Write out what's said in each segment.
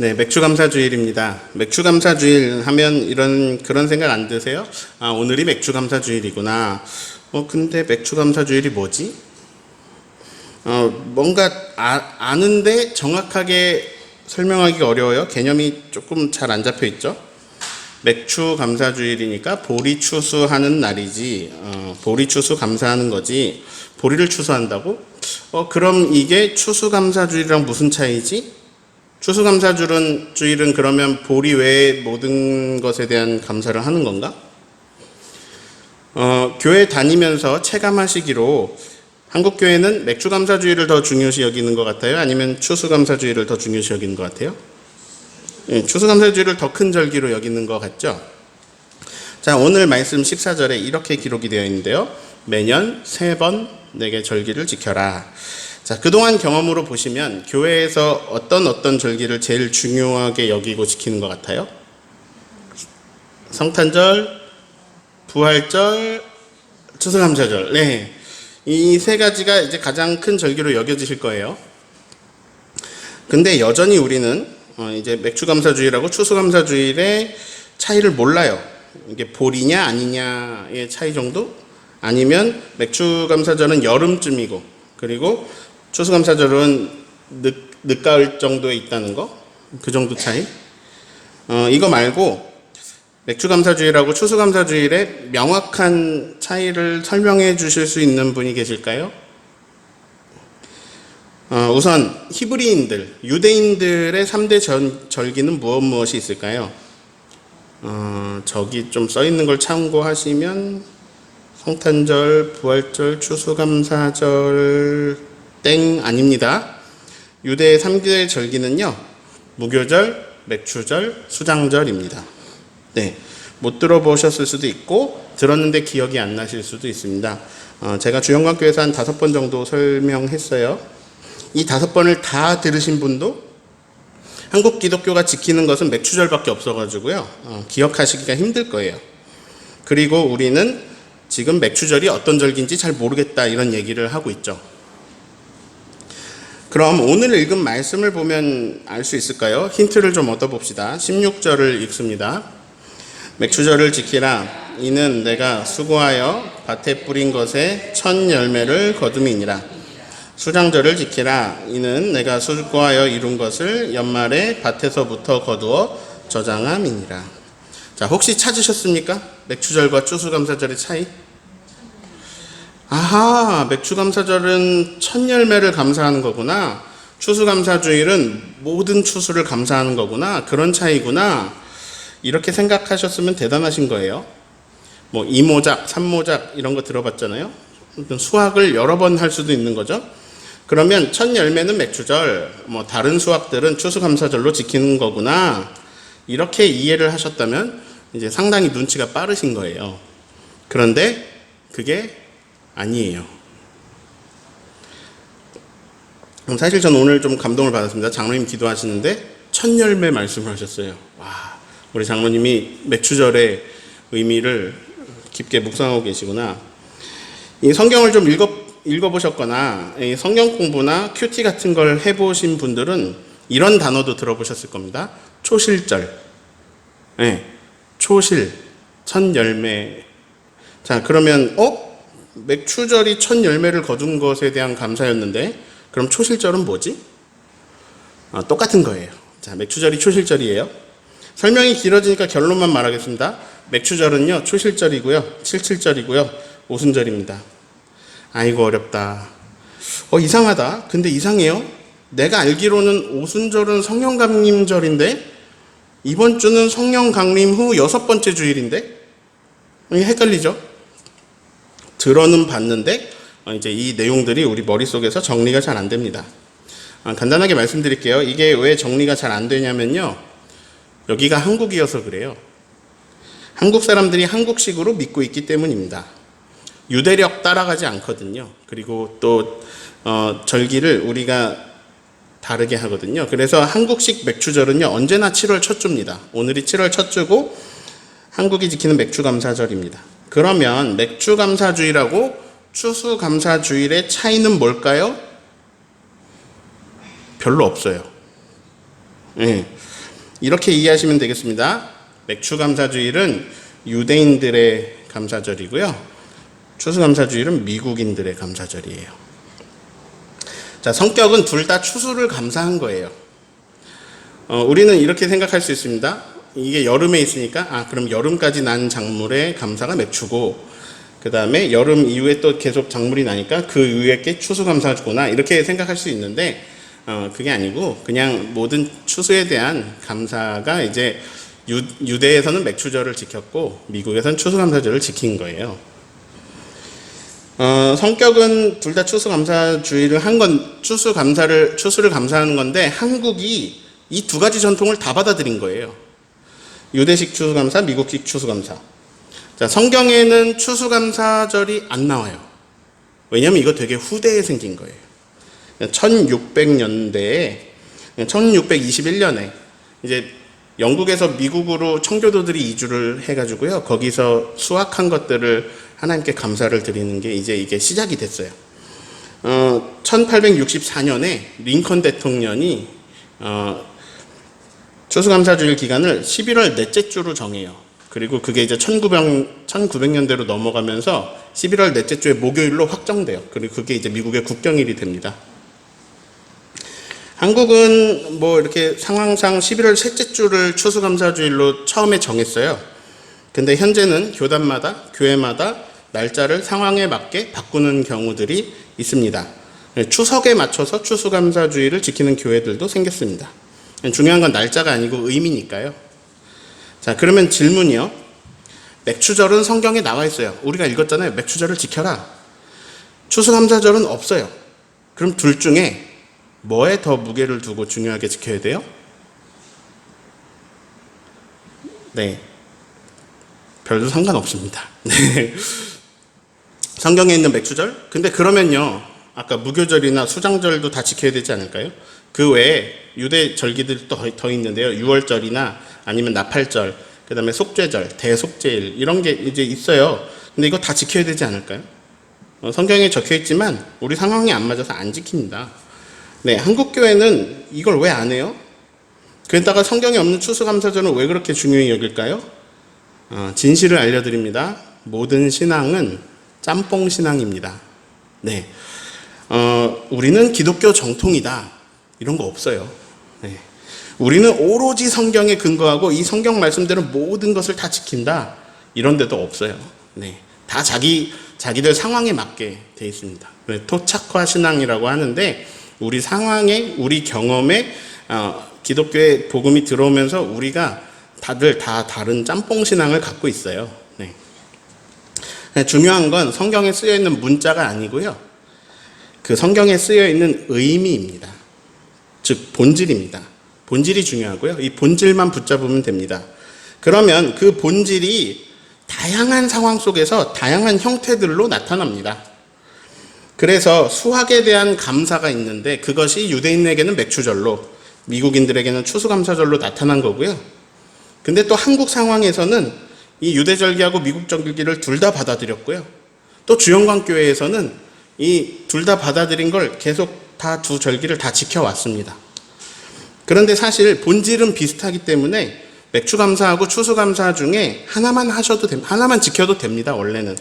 네, 맥주감사주일입니다. 맥주감사주일 하면 그런 생각 안 드세요? 아, 오늘이 맥주감사주일이구나. 근데 맥주감사주일이 뭐지? 뭔가 아는데 정확하게 설명하기가 어려워요. 개념이 조금 잘 안 잡혀 있죠? 맥주감사주일이니까 보리 추수하는 날이지, 보리 추수 감사하는 거지, 보리를 추수한다고? 그럼 이게 추수감사주일이랑 무슨 차이지? 추수감사주일은 그러면 보리 외의 모든 것에 대한 감사를 하는 건가? 교회 다니면서 체감하시기로 한국 교회는 맥주감사주일을 더 중요시 여기는 것 같아요? 아니면 추수감사주일을 더 중요시 여기는 것 같아요? 추수감사주일을 더 큰 절기로 여기는 것 같죠? 자, 오늘 말씀 14절에 이렇게 기록이 되어 있는데요. 매년 3번 내게 절기를 지켜라. 자, 그동안 경험으로 보시면 교회에서 어떤 절기를 제일 중요하게 여기고 지키는 것 같아요? 성탄절, 부활절, 추수감사절. 네. 이 세 가지가 이제 가장 큰 절기로 여겨지실 거예요. 근데 여전히 우리는 이제 맥주감사주일하고 추수감사주일의 차이를 몰라요. 이게 보리냐 아니냐의 차이 정도? 아니면 맥주감사절은 여름쯤이고, 그리고 추수감사절은 늦가을 정도에 있다는 거? 그 정도 차이? 이거 말고 맥주감사주일하고 추수감사주일의 명확한 차이를 설명해 주실 수 있는 분이 계실까요? 우선 히브리인들, 유대인들의 3대 절기는 무엇이 있을까요? 저기 좀 써있는 걸 참고하시면 성탄절, 부활절, 추수감사절 땡 아닙니다. 유대의 3대 절기는요, 무교절, 맥추절, 수장절입니다. 네, 못 들어보셨을 수도 있고 들었는데 기억이 안 나실 수도 있습니다. 제가 주영광교회에서 한 5번 정도 설명했어요. 이 5번을 다 들으신 분도 한국 기독교가 지키는 것은 맥추절밖에 없어가지고요, 기억하시기가 힘들 거예요. 그리고 우리는 지금 맥추절이 어떤 절기인지 잘 모르겠다 이런 얘기를 하고 있죠. 그럼 오늘 읽은 말씀을 보면 알 수 있을까요? 힌트를 좀 얻어봅시다. 16절을 읽습니다. 맥추절을 지키라. 이는 내가 수고하여 밭에 뿌린 것에 첫 열매를 거둠이니라. 수장절을 지키라. 이는 내가 수고하여 이룬 것을 연말에 밭에서부터 거두어 저장함이니라. 자, 혹시 찾으셨습니까? 맥추절과 추수감사절의 차이? 아하, 맥추감사절은 첫 열매를 감사하는 거구나. 추수감사주일은 모든 추수를 감사하는 거구나. 그런 차이구나. 이렇게 생각하셨으면 대단하신 거예요. 뭐 이모작, 삼모작 이런 거 들어봤잖아요. 수확을 여러 번 할 수도 있는 거죠. 그러면 첫 열매는 맥추절, 뭐 다른 수확들은 추수감사절로 지키는 거구나. 이렇게 이해를 하셨다면 이제 상당히 눈치가 빠르신 거예요. 그런데 그게 아니에요. 사실 저는 오늘 좀 감동을 받았습니다. 장로님 기도하시는데 첫 열매 말씀을 하셨어요. 와, 우리 장로님이 맥추절의 의미를 깊게 묵상하고 계시구나. 이 성경을 좀 읽어보셨거나 이 성경 공부나 큐티 같은 걸 해보신 분들은 이런 단어도 들어보셨을 겁니다. 초실절. 네, 초실, 첫 열매. 자, 그러면 맥추절이 첫 열매를 거둔 것에 대한 감사였는데 그럼 초실절은 뭐지? 똑같은 거예요. 자, 맥추절이 초실절이에요. 설명이 길어지니까 결론만 말하겠습니다. 맥추절은요, 초실절이고요, 칠칠절이고요, 오순절입니다. 아이고 어렵다. 이상하다. 근데 이상해요. 내가 알기로는 오순절은 성령강림절인데 이번 주는 성령강림 후 6번째 주일인데 헷갈리죠? 들어는 봤는데 이제 이 내용들이 우리 머릿속에서 정리가 잘 안 됩니다. 간단하게 말씀드릴게요. 이게 왜 정리가 잘 안 되냐면요, 여기가 한국이어서 그래요. 한국 사람들이 한국식으로 믿고 있기 때문입니다. 유대력 따라가지 않거든요. 그리고 또 절기를 우리가 다르게 하거든요. 그래서 한국식 맥추절은요, 언제나 7월 첫 주입니다. 오늘이 7월 첫 주고 한국이 지키는 맥추감사절입니다. 그러면 맥추감사주일하고 추수감사주일의 차이는 뭘까요? 별로 없어요. 예. 이렇게 이해하시면 되겠습니다. 맥추감사주일은 유대인들의 감사절이고요. 추수감사주일은 미국인들의 감사절이에요. 자, 성격은 둘 다 추수를 감사한 거예요. 우리는 이렇게 생각할 수 있습니다. 이게 여름에 있으니까 그럼 여름까지 난 작물의 감사가 맥추고 그 다음에 여름 이후에 또 계속 작물이 나니까 그 이후에 게 추수감사구나 이렇게 생각할 수 있는데 그게 아니고 그냥 모든 추수에 대한 감사가 이제 유대에서는 맥추절을 지켰고 미국에서는 추수감사절을 지킨 거예요. 성격은 둘 다 추수감사주의를 한 건 추수를 감사하는 건데 한국이 이 두 가지 전통을 다 받아들인 거예요. 유대식 추수감사, 미국식 추수감사. 자, 성경에는 추수감사절이 안 나와요. 왜냐면 이거 되게 후대에 생긴 거예요. 1600년대에 1621년에 이제 영국에서 미국으로 청교도들이 이주를 해가지고요. 거기서 수확한 것들을 하나님께 감사를 드리는 게 이제 이게 시작이 됐어요. 1864년에 링컨 대통령이 추수감사주일 기간을 11월 넷째 주로 정해요. 그리고 그게 이제 1900년대로 넘어가면서 11월 넷째 주의 목요일로 확정돼요. 그리고 그게 이제 미국의 국경일이 됩니다. 한국은 뭐 이렇게 상황상 11월 셋째 주를 추수감사주일로 처음에 정했어요. 근데 현재는 교단마다, 교회마다 날짜를 상황에 맞게 바꾸는 경우들이 있습니다. 추석에 맞춰서 추수감사주일을 지키는 교회들도 생겼습니다. 중요한 건 날짜가 아니고 의미니까요. 자, 그러면 질문이요. 맥추절은 성경에 나와 있어요. 우리가 읽었잖아요. 맥추절을 지켜라. 추수감사절은 없어요. 그럼 둘 중에 뭐에 더 무게를 두고 중요하게 지켜야 돼요? 네. 별로 상관없습니다. 네. 성경에 있는 맥추절? 근데 그러면요. 아까 무교절이나 수장절도 다 지켜야 되지 않을까요? 그 외에 유대 절기들이 또 더 있는데요. 유월절이나 아니면 나팔절, 그 다음에 속죄절, 대속죄일 이런 게 이제 있어요. 근데 이거 다 지켜야 되지 않을까요? 성경에 적혀 있지만 우리 상황이 안 맞아서 안 지킵니다. 네, 한국교회는 이걸 왜 안 해요? 그러다가 성경에 없는 추수감사절은 왜 그렇게 중요히 여길까요? 진실을 알려드립니다. 모든 신앙은 짬뽕 신앙입니다. 네, 우리는 기독교 정통이다. 이런 거 없어요. 네. 우리는 오로지 성경에 근거하고 이 성경 말씀대로 모든 것을 다 지킨다. 이런 데도 없어요. 네. 다 자기들 상황에 맞게 돼 있습니다. 토착화 신앙이라고 하는데 우리 상황에, 우리 경험에 기독교의 복음이 들어오면서 우리가 다들 다 다른 짬뽕 신앙을 갖고 있어요. 네. 중요한 건 성경에 쓰여 있는 문자가 아니고요. 그 성경에 쓰여 있는 의미입니다. 즉 본질입니다. 본질이 중요하고요. 이 본질만 붙잡으면 됩니다. 그러면 그 본질이 다양한 상황 속에서 다양한 형태들로 나타납니다. 그래서 수확에 대한 감사가 있는데 그것이 유대인에게는 맥추절로, 미국인들에게는 추수감사절로 나타난 거고요. 근데 또 한국 상황에서는 이 유대절기하고 미국절기를 둘 다 받아들였고요. 또 주영광교회에서는 이 둘 다 받아들인 걸 계속 다 두 절기를 다 지켜왔습니다. 그런데 사실 본질은 비슷하기 때문에 맥추감사하고 추수감사 중에 하나만 지켜도 됩니다, 원래는.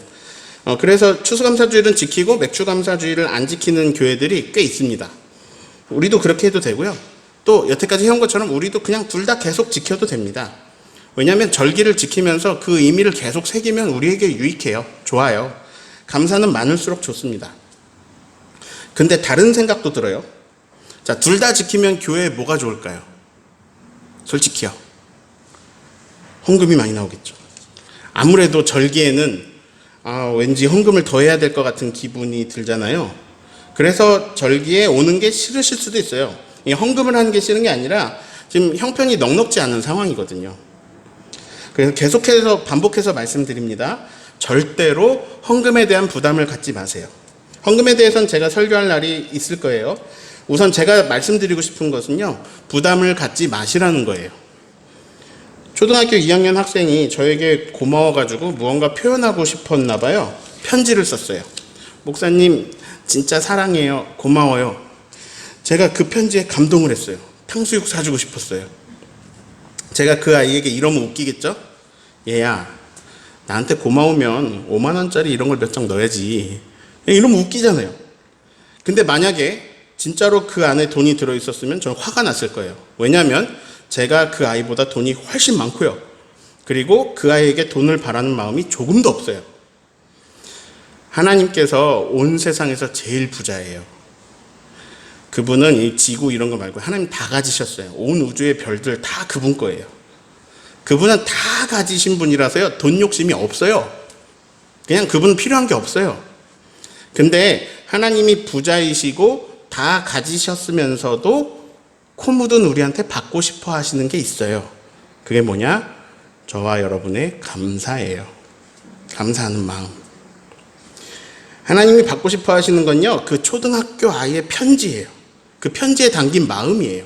그래서 추수감사주일은 지키고 맥추감사주일을 안 지키는 교회들이 꽤 있습니다. 우리도 그렇게 해도 되고요. 또 여태까지 해온 것처럼 우리도 그냥 둘 다 계속 지켜도 됩니다. 왜냐하면 절기를 지키면서 그 의미를 계속 새기면 우리에게 유익해요. 좋아요. 감사는 많을수록 좋습니다. 근데 다른 생각도 들어요. 자, 둘 다 지키면 교회에 뭐가 좋을까요? 솔직히요. 헌금이 많이 나오겠죠. 아무래도 절기에는 왠지 헌금을 더 해야 될 것 같은 기분이 들잖아요. 그래서 절기에 오는 게 싫으실 수도 있어요. 이 헌금을 하는 게 싫은 게 아니라 지금 형편이 넉넉지 않은 상황이거든요. 그래서 계속해서 반복해서 말씀드립니다. 절대로 헌금에 대한 부담을 갖지 마세요. 헌금에 대해서는 제가 설교할 날이 있을 거예요. 우선 제가 말씀드리고 싶은 것은요, 부담을 갖지 마시라는 거예요. 초등학교 2학년 학생이 저에게 고마워가지고 무언가 표현하고 싶었나 봐요. 편지를 썼어요. 목사님, 진짜 사랑해요. 고마워요. 제가 그 편지에 감동을 했어요. 탕수육 사주고 싶었어요. 제가 그 아이에게 이러면 웃기겠죠? 얘야, 나한테 고마우면 5만 원짜리 이런 걸 몇 장 넣어야지. 이러면 웃기잖아요. 근데 만약에 진짜로 그 안에 돈이 들어있었으면 저는 화가 났을 거예요. 왜냐하면 제가 그 아이보다 돈이 훨씬 많고요. 그리고 그 아이에게 돈을 바라는 마음이 조금도 없어요. 하나님께서 온 세상에서 제일 부자예요. 그분은 이 지구 이런 거 말고 하나님 다 가지셨어요. 온 우주의 별들 다 그분 거예요. 그분은 다 가지신 분이라서요. 돈 욕심이 없어요. 그냥 그분은 필요한 게 없어요. 근데 하나님이 부자이시고 다 가지셨으면서도 코 묻은 우리한테 받고 싶어 하시는 게 있어요. 그게 뭐냐? 저와 여러분의 감사예요. 감사하는 마음. 하나님이 받고 싶어 하시는 건요, 그 초등학교 아이의 편지예요. 그 편지에 담긴 마음이에요.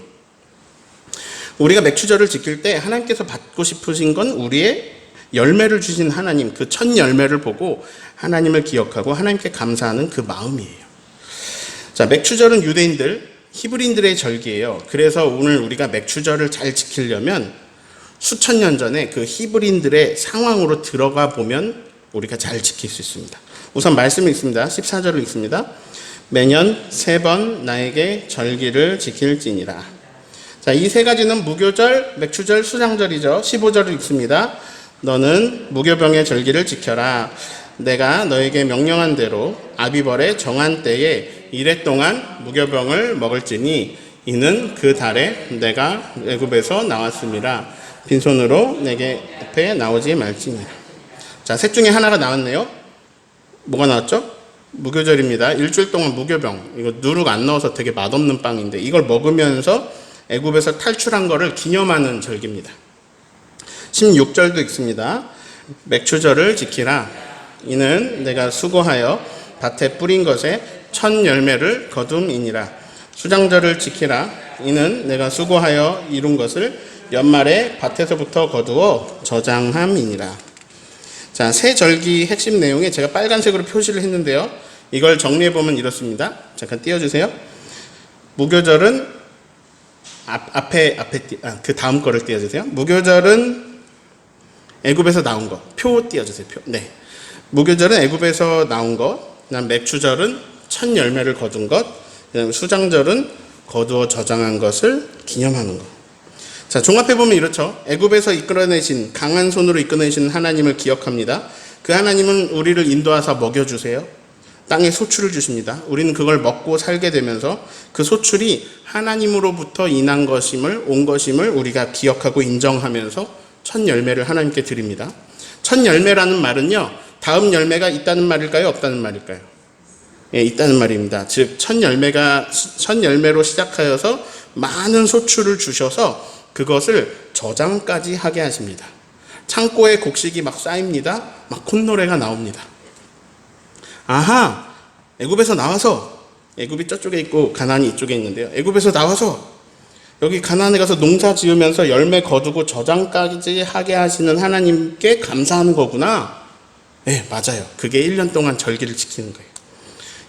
우리가 맥추절을 지킬 때 하나님께서 받고 싶으신 건 우리의 열매를 주신 하나님, 그 첫 열매를 보고 하나님을 기억하고 하나님께 감사하는 그 마음이에요. 자, 맥추절은 유대인들, 히브리인들의 절기예요. 그래서 오늘 우리가 맥추절을 잘 지키려면 수천 년 전에 그 히브리인들의 상황으로 들어가 보면 우리가 잘 지킬 수 있습니다. 우선 말씀이 있습니다. 14절을 읽습니다. 매년 3번 나에게 절기를 지킬지니라. 자, 이 세 가지는 무교절, 맥추절, 수장절이죠. 15절을 읽습니다. 너는 무교병의 절기를 지켜라. 내가 너에게 명령한 대로 아비벌의 정한 때에 이래 동안 무교병을 먹을지니 이는 그 달에 내가 애굽에서 나왔음이라. 빈손으로 내게 앞에 나오지 말지니라. 자, 셋 중에 하나가 나왔네요. 뭐가 나왔죠? 무교절입니다. 일주일 동안 무교병. 이거 누룩 안 넣어서 되게 맛없는 빵인데 이걸 먹으면서 애굽에서 탈출한 거를 기념하는 절기입니다. 16절도 있습니다. 맥추절을 지키라. 이는 내가 수고하여 밭에 뿌린 것에 첫 열매를 거둠이니라. 수장절을 지키라. 이는 내가 수고하여 이룬 것을 연말에 밭에서부터 거두어 저장함이니라. 자, 새 절기 핵심 내용에 제가 빨간색으로 표시를 했는데요. 이걸 정리해보면 이렇습니다. 잠깐 띄워주세요. 무교절은 그 다음 거를 띄워주세요. 무교절은 애굽에서 나온 거. 표 띄워주세요. 표. 네. 무교절은 애굽에서 나온 것. 그다음 맥추절은 첫 열매를 거둔 것. 그다음 수장절은 거두어 저장한 것을 기념하는 것. 자, 종합해보면 이렇죠. 애굽에서 이끌어내신, 강한 손으로 이끌어내신 하나님을 기억합니다. 그 하나님은 우리를 인도하사 먹여주세요. 땅에 소출을 주십니다. 우리는 그걸 먹고 살게 되면서 그 소출이 하나님으로부터 인한 것임을, 온 것임을 우리가 기억하고 인정하면서 첫 열매를 하나님께 드립니다. 첫 열매라는 말은요, 다음 열매가 있다는 말일까요? 없다는 말일까요? 예, 있다는 말입니다. 즉, 첫 열매로 시작하여서 많은 소출을 주셔서 그것을 저장까지 하게 하십니다. 창고에 곡식이 막 쌓입니다. 막 콧노래가 나옵니다. 아하, 애굽에서 나와서, 애굽이 저쪽에 있고 가나안이 이쪽에 있는데요. 애굽에서 나와서 여기 가나안에 가서 농사 지으면서 열매 거두고 저장까지 하게 하시는 하나님께 감사하는 거구나. 네, 맞아요. 그게 1년 동안 절기를 지키는 거예요.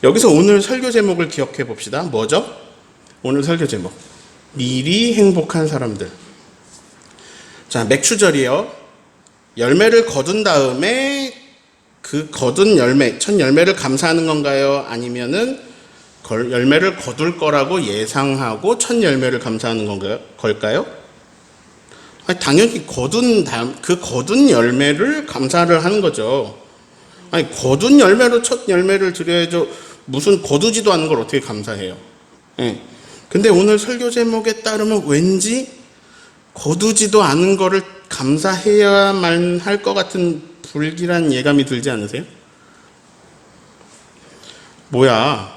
여기서 오늘 설교 제목을 기억해 봅시다. 뭐죠? 오늘 설교 제목. 미리 행복한 사람들. 자, 맥추절이요. 열매를 거둔 다음에 그 거둔 열매, 첫 열매를 감사하는 건가요? 아니면은 열매를 거둘 거라고 예상하고 첫 열매를 감사하는 걸까요? 아니, 당연히 그 거둔 열매를 감사를 하는 거죠. 아니, 거둔 열매로 첫 열매를 드려야죠. 무슨 거두지도 않은 걸 어떻게 감사해요? 예. 근데 오늘 설교 제목에 따르면 왠지 거두지도 않은 거를 감사해야만 할 것 같은 불길한 예감이 들지 않으세요? 뭐야,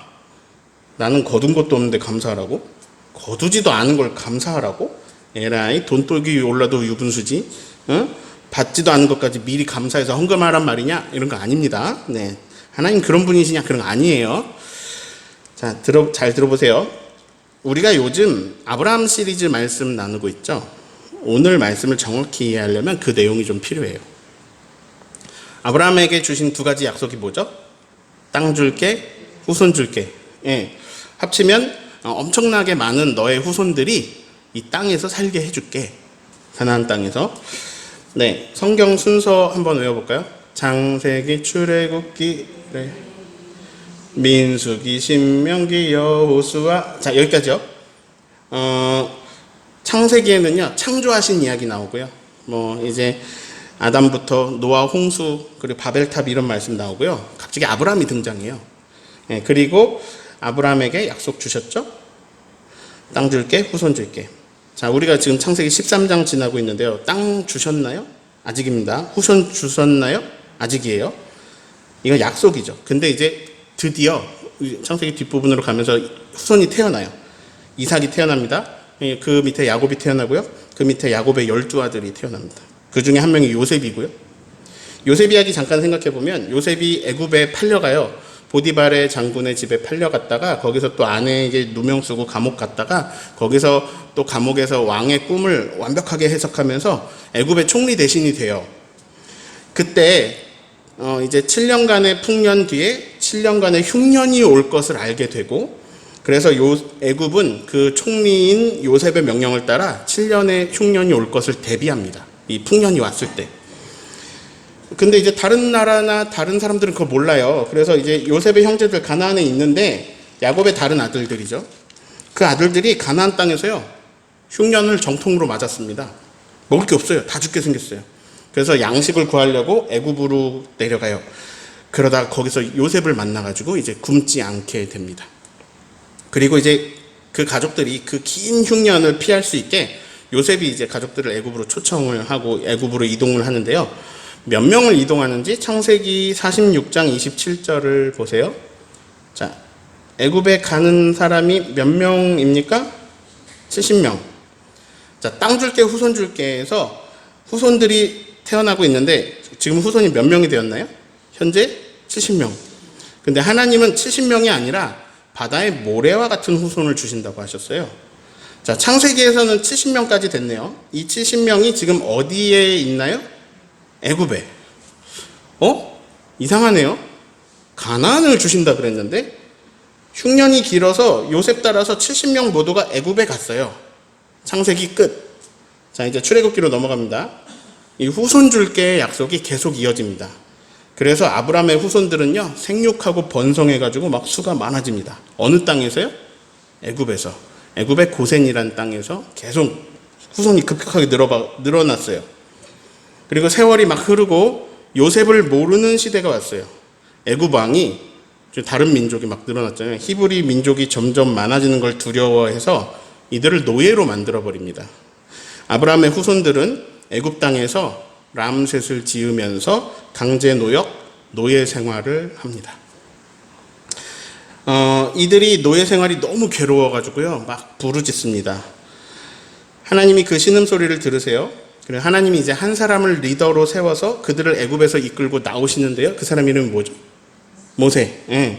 나는 거둔 것도 없는데 감사하라고? 거두지도 않은 걸 감사하라고? 에라이, 돈독이 위에 올라도 유분수지. 응? 받지도 않은 것까지 미리 감사해서 헌금하란 말이냐? 이런 거 아닙니다. 네, 하나님 그런 분이시냐? 그런 거 아니에요. 자, 잘 들어보세요. 우리가 요즘 아브라함 시리즈 말씀 나누고 있죠. 오늘 말씀을 정확히 이해하려면 그 내용이 좀 필요해요. 아브라함에게 주신 두 가지 약속이 뭐죠? 땅 줄게, 후손 줄게. 예. 합치면 엄청나게 많은 너의 후손들이 이 땅에서 살게 해줄게. 가나안 땅에서. 네, 성경 순서 한번 외워볼까요? 창세기, 출애굽기, 민수기, 신명기, 여호수아. 자, 여기까지요. 창세기에는요, 창조하신 이야기 나오고요. 이제 아담부터 노아, 홍수, 그리고 바벨탑 이런 말씀 나오고요. 갑자기 아브라함이 등장해요. 네, 그리고 아브라함에게 약속 주셨죠? 땅 줄게, 후손 줄게. 자, 우리가 지금 창세기 13장 지나고 있는데요. 땅 주셨나요? 아직입니다. 후손 주셨나요? 아직이에요. 이건 약속이죠. 근데 이제 드디어 창세기 뒷부분으로 가면서 후손이 태어나요. 이삭이 태어납니다. 그 밑에 야곱이 태어나고요. 그 밑에 야곱의 12아들이 태어납니다. 그 중에 한 명이 요셉이고요. 요셉 이야기 잠깐 생각해 보면 요셉이 애굽에 팔려가요. 보디발의 장군의 집에 팔려갔다가 거기서 또 아내에게 누명 쓰고 감옥 갔다가 거기서 또 감옥에서 왕의 꿈을 완벽하게 해석하면서 애굽의 총리 대신이 돼요. 그때 이제 7년간의 풍년 뒤에 7년간의 흉년이 올 것을 알게 되고, 그래서 애굽은 그 총리인 요셉의 명령을 따라 7년의 흉년이 올 것을 대비합니다. 이 풍년이 왔을 때. 근데 이제 다른 나라나 다른 사람들은 그걸 몰라요. 그래서 이제 요셉의 형제들 가나안에 있는데 야곱의 다른 아들들이죠. 그 아들들이 가나안 땅에서요, 흉년을 정통으로 맞았습니다. 먹을 게 없어요. 다 죽게 생겼어요. 그래서 양식을 구하려고 애굽으로 내려가요. 그러다가 거기서 요셉을 만나가지고 이제 굶지 않게 됩니다. 그리고 이제 그 가족들이 그 긴 흉년을 피할 수 있게 요셉이 이제 가족들을 애굽으로 초청을 하고 애굽으로 이동을 하는데요. 몇 명을 이동하는지 창세기 46장 27절을 보세요. 자, 애굽에 가는 사람이 몇 명입니까? 70명. 자, 땅 줄게, 후손 줄게 해서 후손들이 태어나고 있는데 지금 후손이 몇 명이 되었나요? 현재 70명. 근데 하나님은 70명이 아니라 바다의 모래와 같은 후손을 주신다고 하셨어요. 자, 창세기에서는 70명까지 됐네요. 이 70명이 지금 어디에 있나요? 애굽에. 이상하네요. 가나안을 주신다 그랬는데 흉년이 길어서 요셉 따라서 70명 모두가 애굽에 갔어요. 창세기 끝. 자, 이제 출애굽기로 넘어갑니다. 이 후손 줄게 약속이 계속 이어집니다. 그래서 아브라함의 후손들은요, 생육하고 번성해가지고 막 수가 많아집니다. 어느 땅에서요? 애굽에서. 애굽의 고센이라는 땅에서 계속 후손이 급격하게 늘어났어요. 그리고 세월이 막 흐르고 요셉을 모르는 시대가 왔어요. 애굽 왕이, 다른 민족이 막 늘어났잖아요. 히브리 민족이 점점 많아지는 걸 두려워해서 이들을 노예로 만들어버립니다. 아브라함의 후손들은 애굽 땅에서 람셋을 지으면서 강제 노역, 노예 생활을 합니다. 이들이 노예 생활이 너무 괴로워가지고요, 막 부르짖습니다. 하나님이 그 신음소리를 들으세요. 그리고 하나님이 이제 한 사람을 리더로 세워서 그들을 애굽에서 이끌고 나오시는데요. 그 사람 이름이 뭐죠? 모세.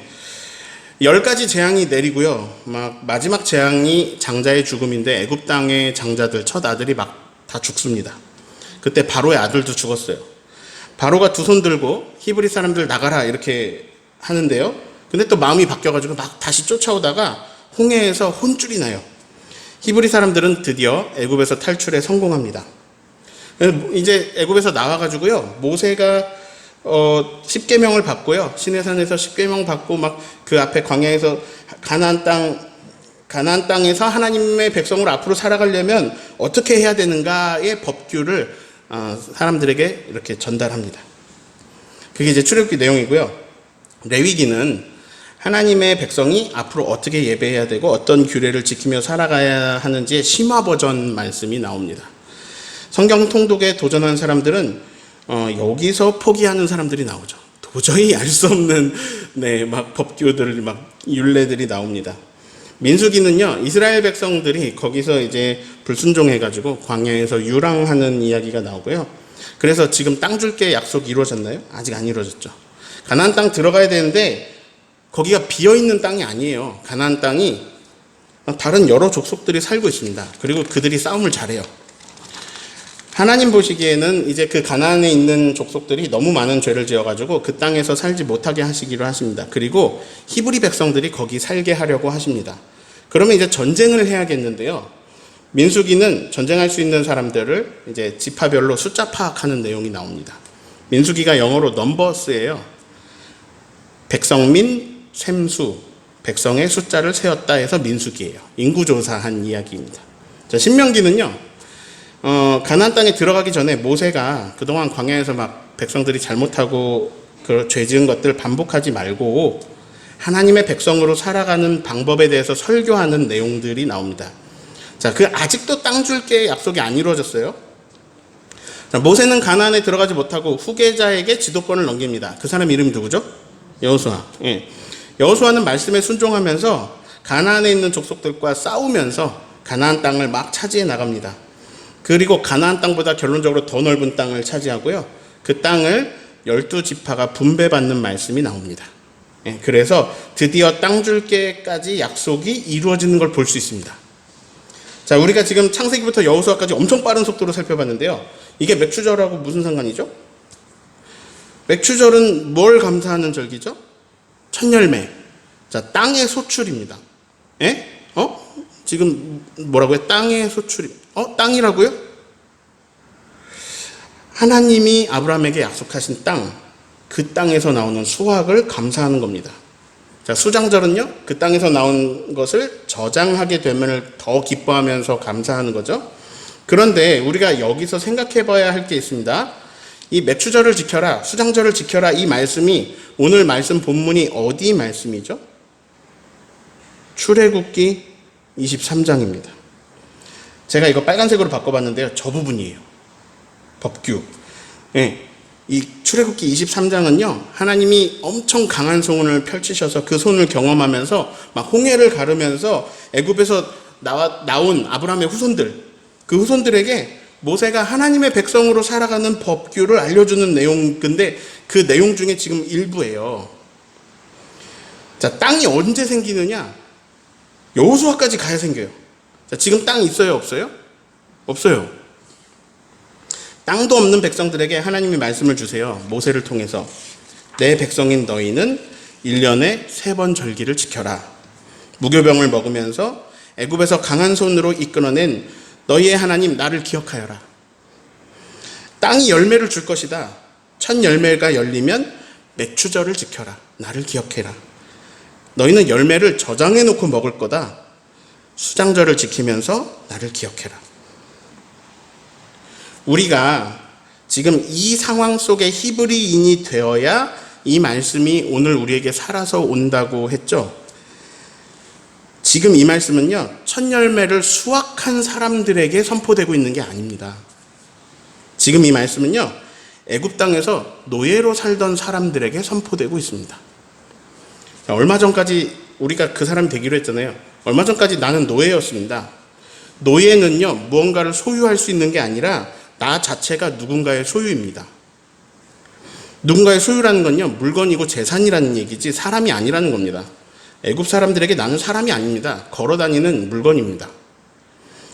10가지 재앙이 내리고요. 막 마지막 재앙이 장자의 죽음인데 애굽 땅의 장자들 첫 아들이 막 다 죽습니다. 그때 바로의 아들도 죽었어요. 바로가 두 손 들고 히브리 사람들 나가라 이렇게 하는데요. 근데 또 마음이 바뀌어가지고 막 다시 쫓아오다가 홍해에서 혼쭐이 나요. 히브리 사람들은 드디어 애굽에서 탈출에 성공합니다. 이제 애굽에서 나와가지고요, 모세가 10계명을 받고요, 시내산에서 10계명 받고 막 그 앞에 광야에서 가나안 땅에서 하나님의 백성으로 앞으로 살아가려면 어떻게 해야 되는가의 법규를 사람들에게 이렇게 전달합니다. 그게 이제 출애굽기 내용이고요. 레위기는 하나님의 백성이 앞으로 어떻게 예배해야 되고 어떤 규례를 지키며 살아가야 하는지의 심화 버전 말씀이 나옵니다. 성경 통독에 도전한 사람들은 여기서 포기하는 사람들이 나오죠. 도저히 알 수 없는 막 법규들, 막 율례들이 나옵니다. 민수기는요, 이스라엘 백성들이 거기서 이제 불순종해가지고 광야에서 유랑하는 이야기가 나오고요. 그래서 지금 땅 줄게 약속 이루어졌나요? 아직 안 이루어졌죠. 가나안 땅 들어가야 되는데 거기가 비어있는 땅이 아니에요. 가나안 땅이 다른 여러 족속들이 살고 있습니다. 그리고 그들이 싸움을 잘해요. 하나님 보시기에는 이제 그 가나안에 있는 족속들이 너무 많은 죄를 지어가지고 그 땅에서 살지 못하게 하시기로 하십니다. 그리고 히브리 백성들이 거기 살게 하려고 하십니다. 그러면 이제 전쟁을 해야겠는데요. 민수기는 전쟁할 수 있는 사람들을 이제 지파별로 숫자 파악하는 내용이 나옵니다. 민수기가 영어로 넘버스예요. 백성민, 셈수, 백성의 숫자를 세었다 해서 민수기예요. 인구조사한 이야기입니다. 자, 신명기는요, 가나안 땅에 들어가기 전에 모세가 그동안 광야에서 막 백성들이 잘못하고 그 죄 지은 것들 반복하지 말고 하나님의 백성으로 살아가는 방법에 대해서 설교하는 내용들이 나옵니다. 자, 아직도 땅 줄게 약속이 안 이루어졌어요. 자, 모세는 가나안에 들어가지 못하고 후계자에게 지도권을 넘깁니다. 그 사람 이름이 누구죠? 여호수아. 예. 여호수아는 말씀에 순종하면서 가나안에 있는 족속들과 싸우면서 가나안 땅을 막 차지해 나갑니다. 그리고 가나안 땅보다 결론적으로 더 넓은 땅을 차지하고요. 그 땅을 12지파가 분배받는 말씀이 나옵니다. 예. 그래서 드디어 땅 줄게까지 약속이 이루어지는 걸 볼 수 있습니다. 자, 우리가 지금 창세기부터 여호수아까지 엄청 빠른 속도로 살펴봤는데요. 이게 맥추절하고 무슨 상관이죠? 맥추절은 뭘 감사하는 절기죠? 첫 열매. 자, 땅의 소출입니다. 예? 지금 뭐라고요? 땅의 소출이. 땅이라고요? 하나님이 아브라함에게 약속하신 땅, 그 땅에서 나오는 수확을 감사하는 겁니다. 자, 수장절은요, 그 땅에서 나온 것을 저장하게 되면 더 기뻐하면서 감사하는 거죠. 그런데 우리가 여기서 생각해 봐야 할 게 있습니다. 이 맥추절을 지켜라, 수장절을 지켜라, 이 말씀이 오늘 말씀 본문이 어디 말씀이죠? 출애굽기 23장입니다. 제가 이거 빨간색으로 바꿔봤는데요. 저 부분이에요. 법규. 예. 이 출애굽기 23장은요, 하나님이 엄청 강한 손을 펼치셔서 그 손을 경험하면서 막 홍해를 가르면서 애굽에서 나온 아브라함의 후손들, 그 후손들에게 모세가 하나님의 백성으로 살아가는 법규를 알려주는 내용, 근데 그 내용 중에 지금 일부예요. 자, 땅이 언제 생기느냐? 여호수아까지 가야 생겨요. 자, 지금 땅 있어요, 없어요? 없어요. 땅도 없는 백성들에게 하나님이 말씀을 주세요. 모세를 통해서. 내 백성인 너희는 1년에 3번 절기를 지켜라. 무교병을 먹으면서 애굽에서 강한 손으로 이끌어낸 너희의 하나님 나를 기억하여라. 땅이 열매를 줄 것이다. 첫 열매가 열리면 맥추절을 지켜라. 나를 기억해라. 너희는 열매를 저장해 놓고 먹을 거다. 수장절을 지키면서 나를 기억해라. 우리가 지금 이 상황 속에 히브리인이 되어야 이 말씀이 오늘 우리에게 살아서 온다고 했죠. 지금 이 말씀은요, 첫 열매를 수확한 사람들에게 선포되고 있는 게 아닙니다. 지금 이 말씀은요, 애굽 땅에서 노예로 살던 사람들에게 선포되고 있습니다. 얼마 전까지 우리가 그 사람이 되기로 했잖아요. 얼마 전까지 나는 노예였습니다. 노예는요, 무언가를 소유할 수 있는 게 아니라 나 자체가 누군가의 소유입니다. 누군가의 소유라는 건요, 물건이고 재산이라는 얘기지 사람이 아니라는 겁니다. 애굽 사람들에게 나는 사람이 아닙니다. 걸어다니는 물건입니다.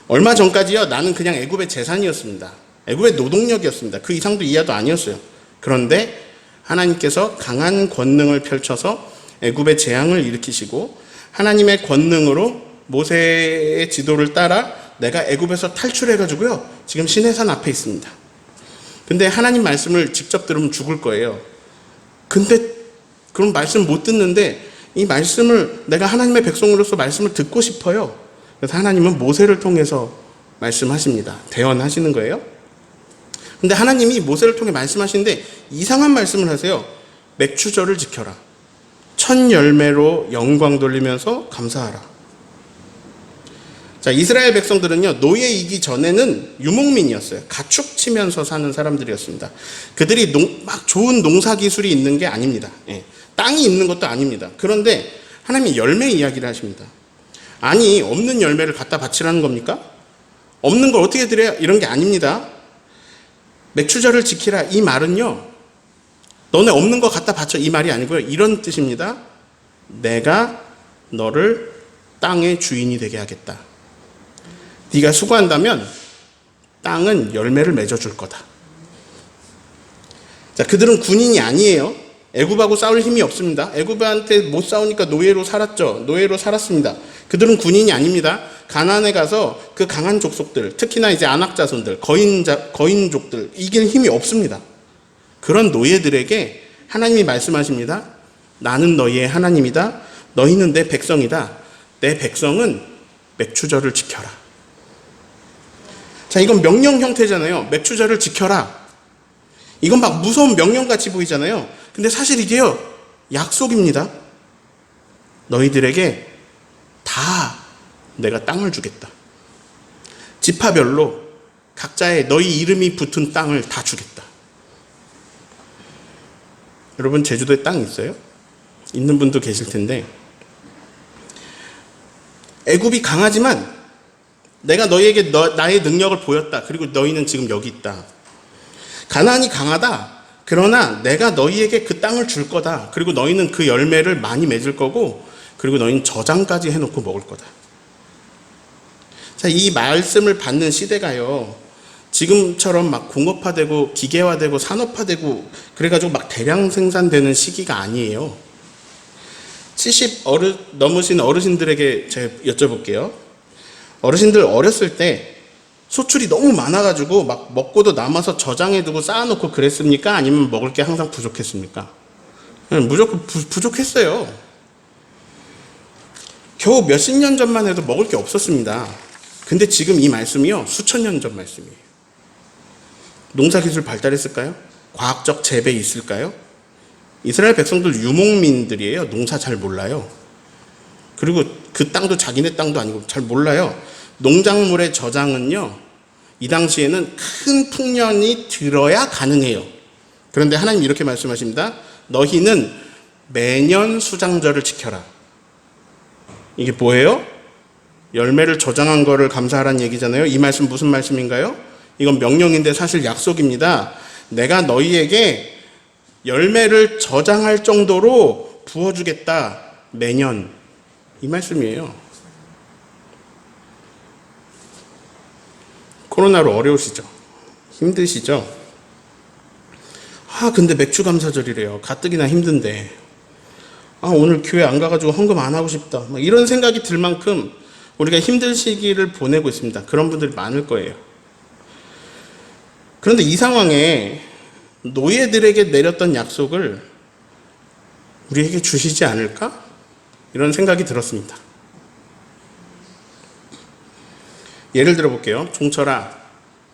얼마 전까지요, 나는 그냥 애굽의 재산이었습니다. 애굽의 노동력이었습니다. 그 이상도 이하도 아니었어요. 그런데 하나님께서 강한 권능을 펼쳐서 애굽의 재앙을 일으키시고 하나님의 권능으로 모세의 지도를 따라 내가 애굽에서 탈출해가지고요, 지금 시내산 앞에 있습니다. 근데 하나님 말씀을 직접 들으면 죽을 거예요. 근데 그럼 말씀 못 듣는데 이 말씀을 내가 하나님의 백성으로서 말씀을 듣고 싶어요. 그래서 하나님은 모세를 통해서 말씀하십니다. 대언하시는 거예요. 근데 하나님이 모세를 통해 말씀하시는데 이상한 말씀을 하세요. 맥추절을 지켜라. 첫 열매로 영광 돌리면서 감사하라. 자, 이스라엘 백성들은요, 노예이기 전에는 유목민이었어요. 가축 치면서 사는 사람들이었습니다. 그들이 막 좋은 농사 기술이 있는 게 아닙니다. 예. 땅이 있는 것도 아닙니다. 그런데 하나님이 열매 이야기를 하십니다. 아니, 없는 열매를 갖다 바치라는 겁니까? 없는 걸 어떻게 드려야, 이런 게 아닙니다. 맥추절을 지키라, 이 말은요, 너네 없는 거 갖다 바쳐, 이 말이 아니고요, 이런 뜻입니다. 내가 너를 땅의 주인이 되게 하겠다. 네가 수고한다면 땅은 열매를 맺어줄 거다. 자, 그들은 군인이 아니에요. 애굽하고 싸울 힘이 없습니다. 애굽한테 못 싸우니까 노예로 살았죠. 노예로 살았습니다. 그들은 군인이 아닙니다. 가나안에 가서 그 강한 족속들, 특히나 이제 안악 자손들, 거인족들 이길 힘이 없습니다. 그런 노예들에게 하나님이 말씀하십니다. 나는 너희의 하나님이다. 너희는 내 백성이다. 내 백성은 맥추절을 지켜라. 자, 이건 명령 형태잖아요. 맥추절을 지켜라. 이건 막 무서운 명령같이 보이잖아요. 근데 사실 이게요, 약속입니다. 너희들에게 다 내가 땅을 주겠다. 지파별로 각자의 너희 이름이 붙은 땅을 다 주겠다. 여러분, 제주도에 땅 있어요? 있는 분도 계실 텐데, 애굽이 강하지만 내가 너희에게 나의 능력을 보였다. 그리고 너희는 지금 여기 있다. 가나안이 강하다. 그러나 내가 너희에게 그 땅을 줄 거다. 그리고 너희는 그 열매를 많이 맺을 거고, 그리고 너희는 저장까지 해놓고 먹을 거다. 자, 이 말씀을 받는 시대가요, 지금처럼 막 공업화되고 기계화되고 산업화되고 그래가지고 막 대량 생산되는 시기가 아니에요. 70 넘으신 어르신들에게 제가 여쭤볼게요. 어르신들 어렸을 때 소출이 너무 많아가지고 막 먹고도 남아서 저장해두고 쌓아놓고 그랬습니까? 아니면 먹을 게 항상 부족했습니까? 무조건 부족했어요. 겨우 몇십 년 전만 해도 먹을 게 없었습니다. 근데 지금 이 말씀이요, 수천 년 전 말씀이에요. 농사기술 발달했을까요? 과학적 재배 있을까요? 이스라엘 백성들 유목민들이에요. 농사 잘 몰라요. 그리고 그 땅도 자기네 땅도 아니고 잘 몰라요. 농작물의 저장은요, 이 당시에는 큰 풍년이 들어야 가능해요. 그런데 하나님 이렇게 말씀하십니다. 너희는 매년 수장절을 지켜라. 이게 뭐예요? 열매를 저장한 거를 감사하라는 얘기잖아요. 이 말씀 무슨 말씀인가요? 이건 명령인데 사실 약속입니다. 내가 너희에게 열매를 저장할 정도로 부어주겠다. 매년. 이 말씀이에요. 코로나로 어려우시죠? 힘드시죠? 근데 맥주감사절이래요. 가뜩이나 힘든데. 오늘 교회 안 가가지고 헌금 안 하고 싶다. 이런 생각이 들 만큼 우리가 힘든 시기를 보내고 있습니다. 그런 분들이 많을 거예요. 그런데 이 상황에 노예들에게 내렸던 약속을 우리에게 주시지 않을까? 이런 생각이 들었습니다. 예를 들어 볼게요. 종철아,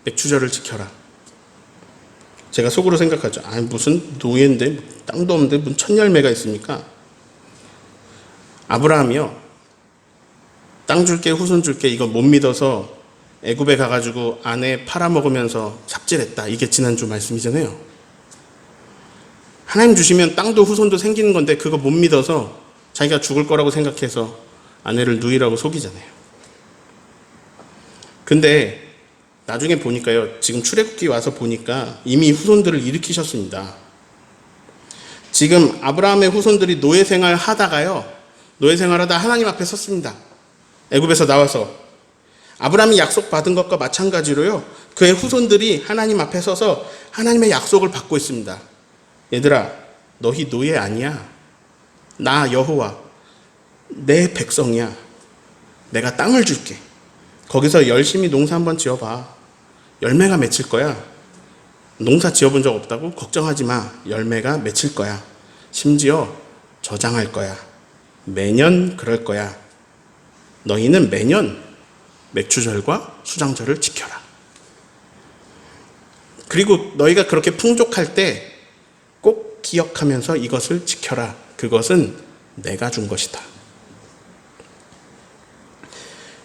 맥추절을 지켜라. 제가 속으로 생각하죠. 무슨 노예인데 땅도 없는데 무슨 첫 열매가 있습니까? 아브라함이요, 땅 줄게 후손 줄게 이거 못 믿어서 애굽에 가가지고 아내 팔아먹으면서 삽질했다. 이게 지난주 말씀이잖아요. 하나님 주시면 땅도 후손도 생기는 건데 그거 못 믿어서 자기가 죽을 거라고 생각해서 아내를 누이라고 속이잖아요. 근데 나중에 보니까요, 지금 출애굽기 와서 보니까 이미 후손들을 일으키셨습니다. 지금 아브라함의 후손들이 노예 생활 하다가요, 노예 생활하다 하나님 앞에 섰습니다. 애굽에서 나와서 아브라함이 약속받은 것과 마찬가지로요, 그의 후손들이 하나님 앞에 서서 하나님의 약속을 받고 있습니다. 얘들아, 너희 노예 아니야. 나 여호와 내 백성이야. 내가 땅을 줄게. 거기서 열심히 농사 한번 지어봐. 열매가 맺힐 거야. 농사 지어본 적 없다고? 걱정하지 마. 열매가 맺힐 거야. 심지어 저장할 거야. 매년 그럴 거야. 너희는 매년 맥추절과 수장절을 지켜라. 그리고 너희가 그렇게 풍족할 때 꼭 기억하면서 이것을 지켜라. 그것은 내가 준 것이다.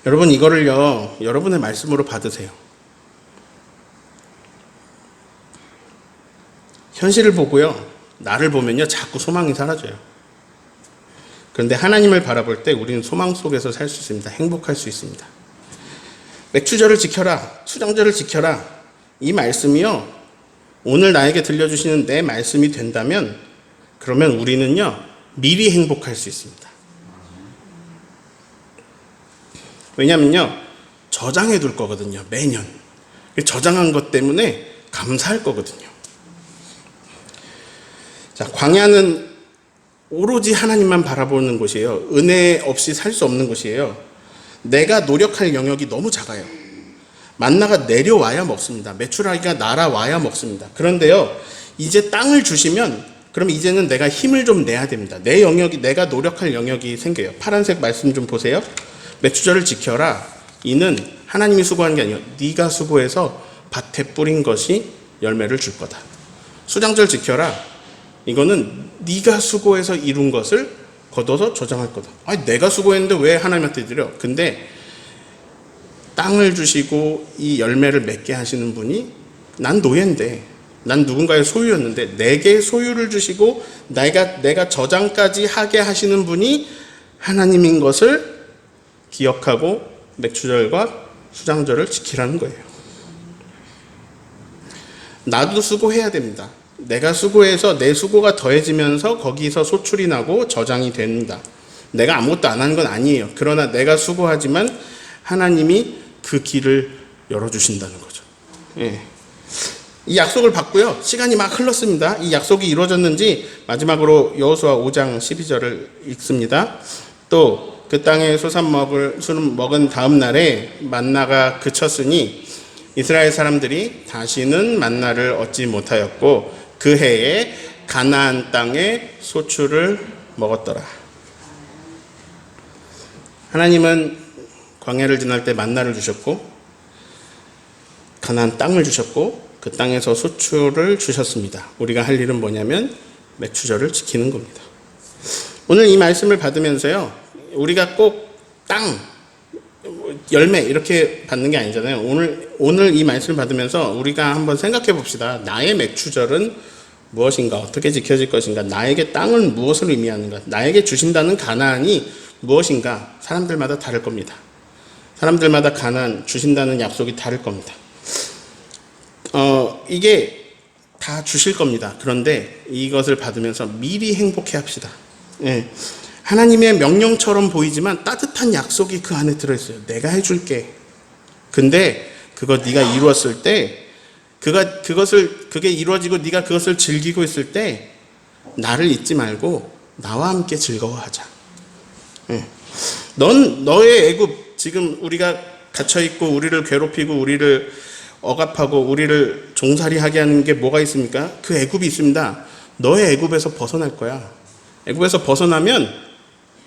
여러분, 이거를요, 여러분의 말씀으로 받으세요. 현실을 보고요, 나를 보면요, 자꾸 소망이 사라져요. 그런데 하나님을 바라볼 때 우리는 소망 속에서 살 수 있습니다. 행복할 수 있습니다. 맥추절을 지켜라, 수장절을 지켜라. 이 말씀이요, 오늘 나에게 들려주시는 내 말씀이 된다면, 그러면 우리는요, 미리 행복할 수 있습니다. 왜냐면요, 저장해 둘 거거든요, 매년. 저장한 것 때문에 감사할 거거든요. 자, 광야는 오로지 하나님만 바라보는 곳이에요. 은혜 없이 살 수 없는 곳이에요. 내가 노력할 영역이 너무 작아요. 만나가 내려와야 먹습니다. 메추라기가 날아와야 먹습니다. 그런데요, 이제 땅을 주시면 그럼 이제는 내가 힘을 좀 내야 됩니다. 내 영역이, 내가 노력할 영역이 생겨요. 파란색 말씀 좀 보세요. 메추절을 지켜라. 이는 하나님이 수고한 게 아니에요. 네가 수고해서 밭에 뿌린 것이 열매를 줄 거다. 수장절 지켜라. 이거는 네가 수고해서 이룬 것을 거둬서 저장할 거다. 아니, 내가 수고했는데 왜 하나님한테 드려? 근데 땅을 주시고 이 열매를 맺게 하시는 분이, 난 노예인데, 난 누군가의 소유였는데 내게 소유를 주시고 내가 저장까지 하게 하시는 분이 하나님인 것을 기억하고 맥추절과 수장절을 지키라는 거예요. 나도 수고해야 됩니다. 내가 수고해서 내 수고가 더해지면서 거기서 소출이 나고 저장이 됩니다. 내가 아무것도 안 하는 건 아니에요. 그러나 내가 수고하지만 하나님이 그 길을 열어주신다는 거죠. 예. 이 약속을 받고요. 시간이 막 흘렀습니다. 이 약속이 이루어졌는지 마지막으로 여호수아 5장 12절을 읽습니다. 또 그 땅에 소산 먹은 다음 날에 만나가 그쳤으니 이스라엘 사람들이 다시는 만나를 얻지 못하였고 그 해에 가나안 땅에 소출을 먹었더라. 하나님은 광야를 지날 때 만나를 주셨고 가나안 땅을 주셨고 그 땅에서 소출을 주셨습니다. 우리가 할 일은 뭐냐면 맥추절을 지키는 겁니다. 오늘 이 말씀을 받으면서요, 우리가 꼭 땅, 열매 이렇게 받는 게 아니잖아요. 오늘 이 말씀을 받으면서 우리가 한번 생각해 봅시다. 나의 맥추절은 무엇인가? 어떻게 지켜질 것인가? 나에게 땅은 무엇을 의미하는가? 나에게 주신다는 가나안이 무엇인가? 사람들마다 다를 겁니다. 사람들마다 가나안 주신다는 약속이 다를 겁니다. 이게 다 주실 겁니다. 그런데 이것을 받으면서 미리 행복해 합시다. 예. 하나님의 명령처럼 보이지만 따뜻한 약속이 그 안에 들어있어요. 내가 해줄게. 근데 그거 네가 이루었을 때, 그게 이루어지고 네가 그것을 즐기고 있을 때 나를 잊지 말고 나와 함께 즐거워하자. 예. 너의 애굽, 지금 우리가 갇혀있고 우리를 괴롭히고 우리를 억압하고 우리를 종살이하게 하는 게 뭐가 있습니까? 그 애굽이 있습니다. 너의 애굽에서 벗어날 거야. 애굽에서 벗어나면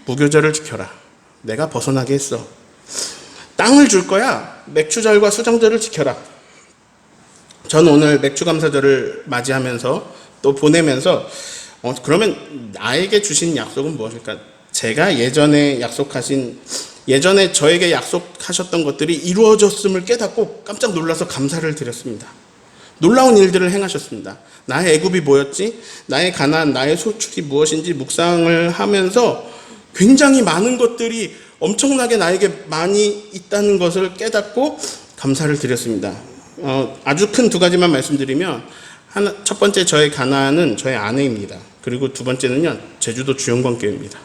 무교절을 지켜라. 내가 벗어나게 했어. 땅을 줄 거야. 맥추절과 수장절을 지켜라. 전 오늘 맥추감사절을 맞이하면서 또 보내면서 그러면 나에게 주신 약속은 무엇일까? 제가 예전에 저에게 약속하셨던 것들이 이루어졌음을 깨닫고 깜짝 놀라서 감사를 드렸습니다. 놀라운 일들을 행하셨습니다. 나의 애굽이 뭐였지? 나의 가나안, 나의 소출이 무엇인지 묵상을 하면서 굉장히 많은 것들이 엄청나게 나에게 많이 있다는 것을 깨닫고 감사를 드렸습니다. 아주 큰 두 가지만 말씀드리면, 첫 번째 저의 가나안은 저의 아내입니다. 그리고 두 번째는요, 제주도 주영광교회입니다.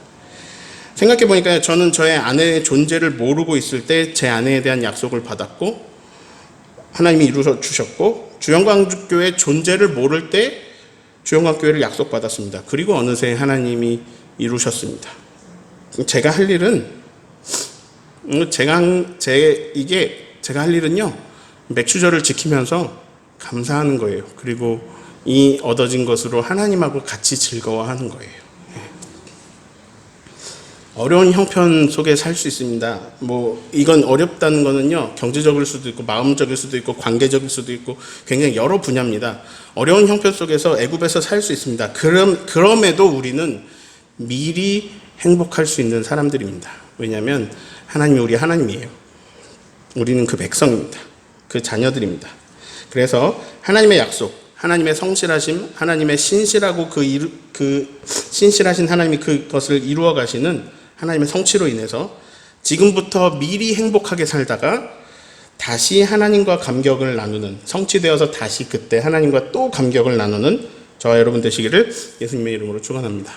생각해 보니까 저는 저의 아내의 존재를 모르고 있을 때 제 아내에 대한 약속을 받았고 하나님이 이루어 주셨고, 주영광교회 존재를 모를 때 주영광교회를 약속받았습니다. 그리고 어느새 하나님이 이루셨습니다. 제가 할 일은 맥추절을 지키면서 감사하는 거예요. 그리고 이 얻어진 것으로 하나님하고 같이 즐거워하는 거예요. 어려운 형편 속에 살 수 있습니다. 이건 어렵다는 거는요, 경제적일 수도 있고 마음적일 수도 있고 관계적일 수도 있고 굉장히 여러 분야입니다. 어려운 형편 속에서 애굽에서 살 수 있습니다. 그럼에도 우리는 미리 행복할 수 있는 사람들입니다. 왜냐하면 하나님이 우리 하나님이에요. 우리는 그 백성입니다. 그 자녀들입니다. 그래서 하나님의 약속, 하나님의 성실하심, 하나님의 신실하고 그 신실하신 하나님이 그것을 이루어 가시는 하나님의 성취로 인해서 지금부터 미리 행복하게 살다가 다시 하나님과 감격을 나누는, 성취되어서 다시 그때 하나님과 또 감격을 나누는 저와 여러분 되시기를 예수님의 이름으로 축원합니다.